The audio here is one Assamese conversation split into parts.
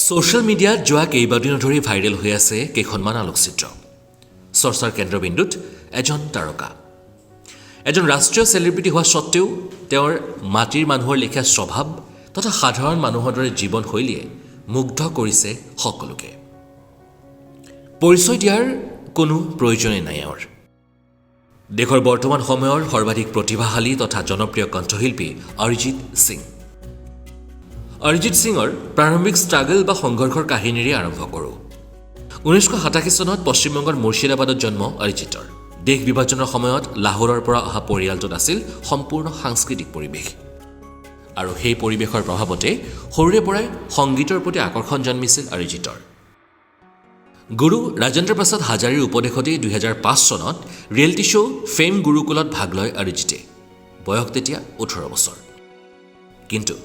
ছ'চিয়েল মিডিয়াত যোৱা কেইবাদিনো ধৰি ভাইৰেল হৈ আছে কেইখনমান আলোকচিত্ৰ চৰ্চাৰ কেন্দ্ৰবিন্দুত এজন তাৰকা এজন ৰাষ্ট্ৰীয় চেলিব্ৰিটি হোৱা স্বত্তেও তেওঁৰ মাটিৰ মানুহৰ লেখীয়া স্বভাৱ তথা সাধাৰণ মানুহৰ দৰে জীৱনশৈলীয়ে মুগ্ধ কৰিছে সকলোকে পৰিচয় দিয়াৰ কোনো প্ৰয়োজনেই নাই আৰু দেশৰ বৰ্তমান সময়ৰ সৰ্বাধিক প্ৰতিভাশালী তথা জনপ্ৰিয় কণ্ঠশিল্পী অৰিজিৎ সিং অৰিজিৎ সিঙৰ প্ৰাৰম্ভিক ষ্ট্ৰাগল বা সংঘৰ্ষৰ কাহিনীৰে আৰম্ভ কৰোঁ 1987 চনত পশ্চিমবংগৰ মুৰ্ছিদাবাদত জন্ম অৰিজিতৰ দেশ বিভাজনৰ সময়ত লাহোৰৰ পৰা অহা পৰিয়ালটোত আছিল সম্পূৰ্ণ সাংস্কৃতিক পৰিৱেশ আৰু সেই পৰিৱেশৰ প্ৰভাৱতে সৰুৰে পৰাই সংগীতৰ প্ৰতি আকৰ্ষণ জন্মিছিল অৰিজিতৰ গুৰু ৰাজেন্দ্ৰ প্ৰসাদ হাজাৰীৰ উপদেশতেই 2005 চনত ৰিয়েলিটি শ্ব' ফেম গুৰুকুলত ভাগ লয় অৰিজিতে বয়স তেতিয়া 18 বছৰ কিন্তু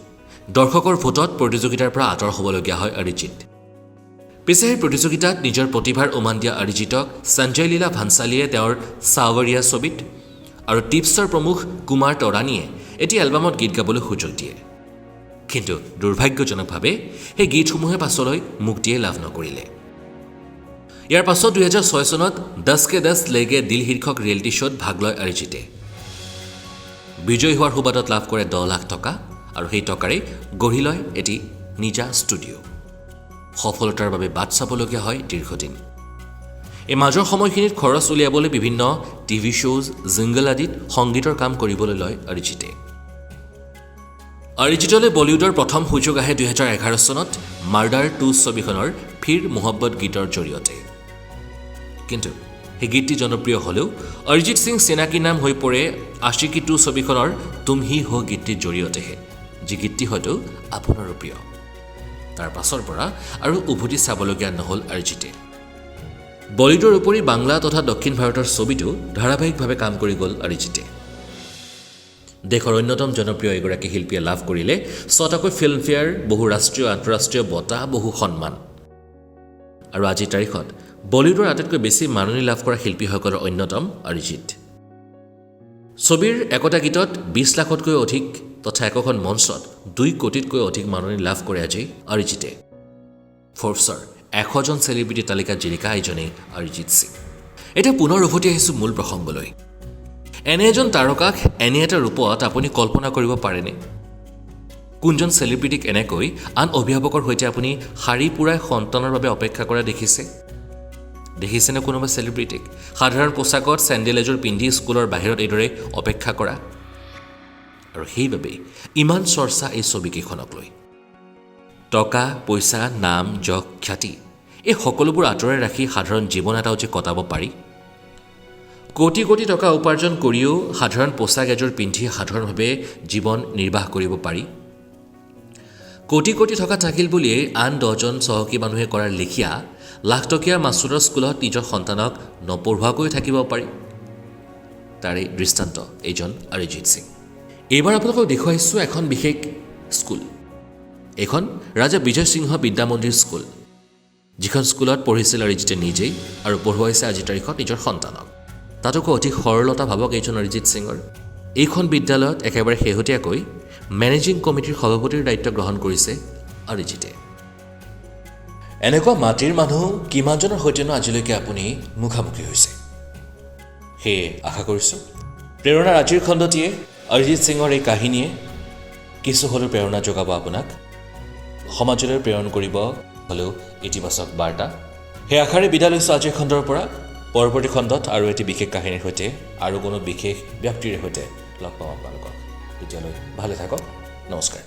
দৰ্শকৰ ভোটত প্ৰতিযোগিতাৰ পৰা আঁতৰ হ'বলগীয়া হয় অৰিজিত পিছে সেই প্ৰতিযোগিতাত নিজৰ প্ৰতিভাৰ উমান দিয়া অৰিজিতক সঞ্জয় লীলা ভাঞ্চালীয়ে তেওঁৰ সাৱৰিয়া ছবিত আৰু টিপছৰ প্ৰমুখ কুমাৰ তৰানীয়ে এটি এলবামত গীত গাবলৈ সুযোগ দিয়ে কিন্তু দুৰ্ভাগ্যজনকভাৱে সেই গীতসমূহে পাছলৈ মুক্তিয়ে লাভ নকৰিলে ইয়াৰ পাছত 2006 চনত 10 কে 10 লেগে দিল শীৰ্ষক ৰিয়েলিটি শ্ব'ত ভাগ লয় অৰিজিতে বিজয়ী হোৱাৰ সুবাদত লাভ কৰে 10 লাখ টকা আৰু সেই টকাৰে গঢ়ি লয় এটি নিজা ষ্টুডিঅ' সফলতাৰ বাবে বাট চাবলগীয়া হয় দীৰ্ঘদিন এই মাজৰ সময়খিনিত খৰচ উলিয়াবলৈ বিভিন্ন টিভি শ্ব'জ জিংগল আদিত সংগীতৰ কাম কৰিবলৈ লয় অৰিজিতে অৰিজিতলৈ বলিউডৰ প্ৰথম সুযোগ আহে 2011 চনত মাৰ্ডাৰ 2 ছবিখনৰ ফিৰ মোহব্বত গীতৰ জৰিয়তে কিন্তু সেই গীতটি জনপ্ৰিয় হ'লেও অৰিজিৎ সিং চিনাকি নাম হৈ পৰে আশিকি 2 ছবিখনৰ তুম হি হো গীতটিৰ জৰিয়তেহে যি গীতটি হয়তো আপোনাৰো প্ৰিয় তাৰ পাছৰ পৰা আৰু উভতি চাবলগীয়া নহ'ল অৰিজিতে বলিউডৰ উপৰি বাংলা তথা দক্ষিণ ভাৰতৰ ছবিতো ধাৰাবাহিকভাৱে কাম কৰি গ'ল অৰিজিতে দেশৰ অন্যতম জনপ্ৰিয় এগৰাকী শিল্পীয়ে লাভ কৰিলে 6টাকৈ ফিল্মফেয়াৰ বহু ৰাষ্ট্ৰীয় আন্তঃৰাষ্ট্ৰীয় বঁটা বহু সন্মান আৰু আজিৰ তাৰিখত বলিউডৰ আটাইতকৈ বেছি মাননি লাভ কৰা শিল্পীসকলৰ অন্যতম অৰিজিত ছবিৰ একোটা গীতত 20 লাখতকৈ অধিক তথা একোখন মঞ্চত 2 কোটিতকৈ অধিক মাননি লাভ কৰে আজি অৰিজিতে ফৰ্বছৰ 100 জন চেলিব্ৰিটি তালিকাত জিলিকা এজনেই অৰিজিৎ সিং এতিয়া পুনৰ উভতি আহিছোঁ মূল প্ৰসংগলৈ এনে এজন তাৰকাক এনে এটা ৰূপত আপুনি কল্পনা কৰিব পাৰেনে কোনজন চেলিব্ৰিটিক এনেকৈ আন অভিভাৱকৰ সৈতে আপুনি শাৰী পুৰাই সন্তানৰ বাবে অপেক্ষা কৰা দেখিছেনে কোনোবা চেলিব্ৰিটিক সাধাৰণ পোছাকত চেণ্ডেল এযোৰ পিন্ধি স্কুলৰ বাহিৰত এইদৰে অপেক্ষা কৰা আৰু সেইবাবে ইমান চৰ্চা এই ছবিকেইখনক লৈ টকা পইচা নাম যশ খ্যাতি এই সকলোবোৰ আঁতৰাই ৰাখি সাধাৰণ জীৱন এটাও যে কটাব পাৰি কোটি কোটি টকা উপাৰ্জন কৰিও সাধাৰণ পোছাক এযোৰ পিন্ধি সাধাৰণভাৱে জীৱন নিৰ্বাহ কৰিব পাৰি কোটি কোটি টকা থাকিল বুলিয়েই আন 10জন চহকী মানুহে কৰাৰ লেখীয়া লাখ টকীয়া মাচুৰৰ স্কুলত নিজৰ সন্তানক নপঢ়ুৱাকৈ থাকিব পাৰি তাৰে দৃষ্টান্ত এইজন অৰিজিৎ সিং এইবাৰ আপোনালোকক দেখুৱাইছোঁ এখন বিশেষ স্কুল এইখন ৰাজা বিজয় সিংহ বিদ্যা মন্দিৰ স্কুল যিখন স্কুলত পঢ়িছিল অৰিজিতে নিজেই আৰু পঢ়ুৱাইছে আজিৰ তাৰিখত নিজৰ সন্তানক তাতকৈ অধিক সৰলতা ভাবক এইজন অৰিজিৎ সিঙৰ এইখন বিদ্যালয়ত একেবাৰে শেহতীয়াকৈ মেনেজিং কমিটিৰ সভাপতিৰ দায়িত্ব গ্ৰহণ কৰিছে অৰিজিতে এনেকুৱা মাটিৰ মানুহ কিমানজনৰ সৈতেনো আজিলৈকে আপুনি মুখামুখি হৈছে সেয়ে আশা কৰিছোঁ প্ৰেৰণাৰ আজিৰ খণ্ডটিয়ে অৰিজিৎ সিঙৰ এই কাহিনীয়ে কিছু হ'লেও প্ৰেৰণা যোগাব আপোনাক সমাজলৈ প্ৰেৰণ কৰিব হ'লেও ইতিবাচক বাৰ্তা সেই আশাৰে বিদায় লৈছোঁ আজিৰ খণ্ডৰ পৰা পৰৱৰ্তী খণ্ডত আৰু এটি বিশেষ কাহিনীৰ সৈতে আৰু কোনো বিশেষ ব্যক্তিৰ সৈতে লগ পাম আপোনালোকক এতিয়ালৈ ভালে থাকক নমস্কাৰ